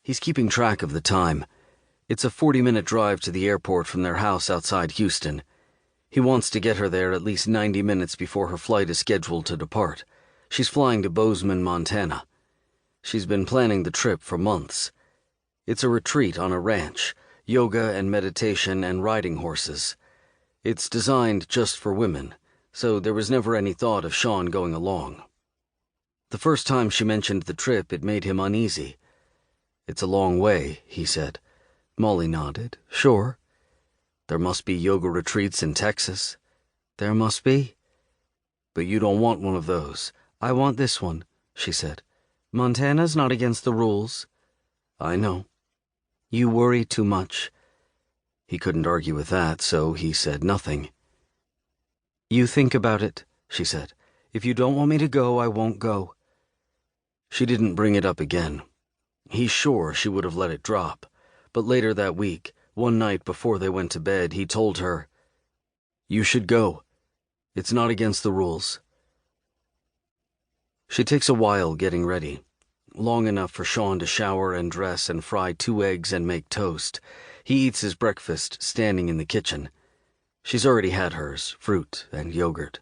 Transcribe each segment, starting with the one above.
He's keeping track of the time. It's a 40-minute drive to the airport from their house outside Houston. He wants to get her there at least 90 minutes before her flight is scheduled to depart. She's flying to Bozeman, Montana. She's been planning the trip for months. It's a retreat on a ranch, yoga and meditation and riding horses. It's designed just for women, so there was never any thought of Sean going along. The first time she mentioned the trip, it made him uneasy. "It's a long way," he said. Molly nodded. "Sure. There must be yoga retreats in Texas." "There must be." "But you don't want one of those." "I want this one," she said. "Montana's not against the rules." "I know." "You worry too much." He couldn't argue with that, so he said nothing. "You think about it," she said. "If you don't want me to go, I won't go." She didn't bring it up again. He's sure she would have let it drop, but later that week, one night before they went to bed, he told her, "You should go. It's not against the rules." She takes a while getting ready, long enough for Sean to shower and dress and fry 2 eggs and make toast. He eats his breakfast standing in the kitchen. She's already had hers, fruit and yogurt.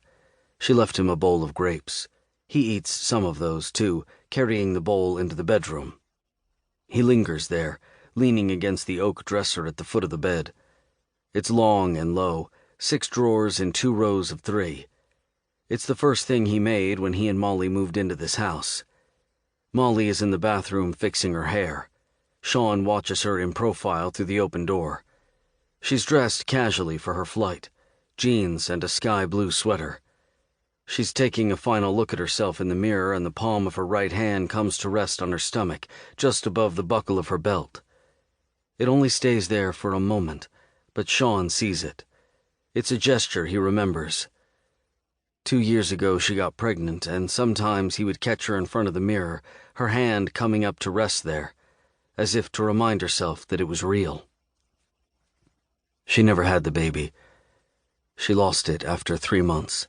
She left him a bowl of grapes. He eats some of those, too, carrying the bowl into the bedroom. He lingers there, leaning against the oak dresser at the foot of the bed. It's long and low, 6 drawers in 2 rows of 3. It's the first thing he made when he and Molly moved into this house. Molly is in the bathroom fixing her hair. Sean watches her in profile through the open door. She's dressed casually for her flight, jeans and a sky blue sweater. She's taking a final look at herself in the mirror, and the palm of her right hand comes to rest on her stomach, just above the buckle of her belt. It only stays there for a moment, but Sean sees it. It's a gesture he remembers. 2 years ago she got pregnant, and sometimes he would catch her in front of the mirror, her hand coming up to rest there, as if to remind herself that it was real. She never had the baby. She lost it after 3 months.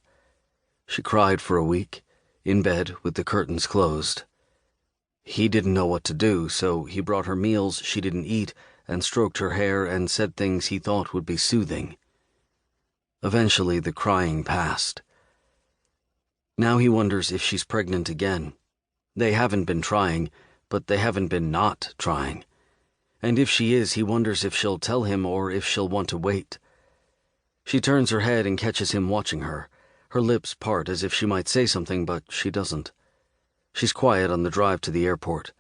She cried for a week, in bed with the curtains closed. He didn't know what to do, so he brought her meals she didn't eat and stroked her hair and said things he thought would be soothing. Eventually the crying passed. Now he wonders if she's pregnant again. They haven't been trying, but they haven't been not trying. And if she is, he wonders if she'll tell him or if she'll want to wait. She turns her head and catches him watching her. Her lips part as if she might say something, but she doesn't. She's quiet on the drive to the airport.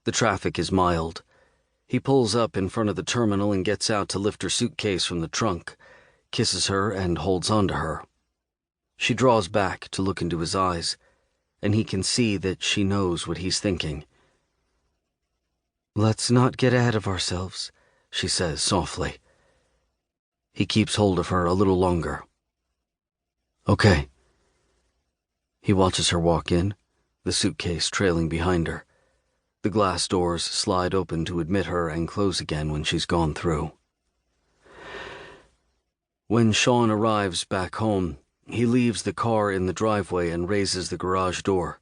The traffic is mild. He pulls up in front of the terminal and gets out to lift her suitcase from the trunk, kisses her and holds on to her. She draws back to look into his eyes, and he can see that she knows what he's thinking. "Let's not get ahead of ourselves," she says softly. He keeps hold of her a little longer. "Okay." He watches her walk in, the suitcase trailing behind her. The glass doors slide open to admit her and close again when she's gone through. When Sean arrives back home, he leaves the car in the driveway and raises the garage door.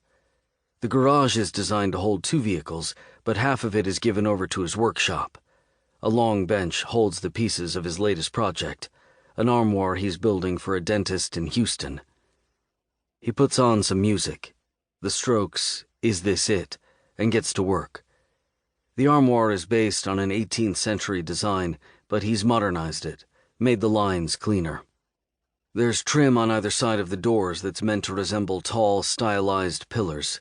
The garage is designed to hold 2 vehicles, but half of it is given over to his workshop. A long bench holds the pieces of his latest project, an armoire he's building for a dentist in Houston. He puts on some music, The Strokes' Is This It?, and gets to work. The armoire is based on an 18th century design, but he's modernized it, made the lines cleaner. There's trim on either side of the doors that's meant to resemble tall, stylized pillars.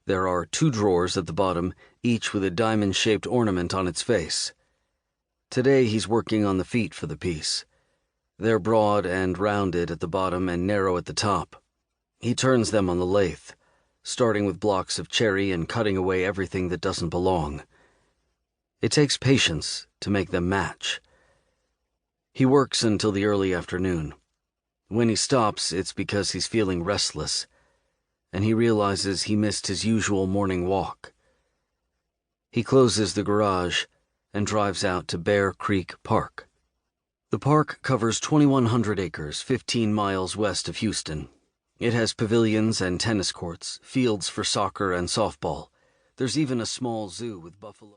There are 2 drawers at the bottom, each with a diamond-shaped ornament on its face. Today he's working on the feet for the piece. They're broad and rounded at the bottom and narrow at the top. He turns them on the lathe, starting with blocks of cherry and cutting away everything that doesn't belong. It takes patience to make them match. He works until the early afternoon. When he stops, it's because he's feeling restless, and he realizes he missed his usual morning walk. He closes the garage and drives out to Bear Creek Park. The park covers 2,100 acres, 15 miles west of Houston. It has pavilions and tennis courts, fields for soccer and softball. There's even a small zoo with buffalo.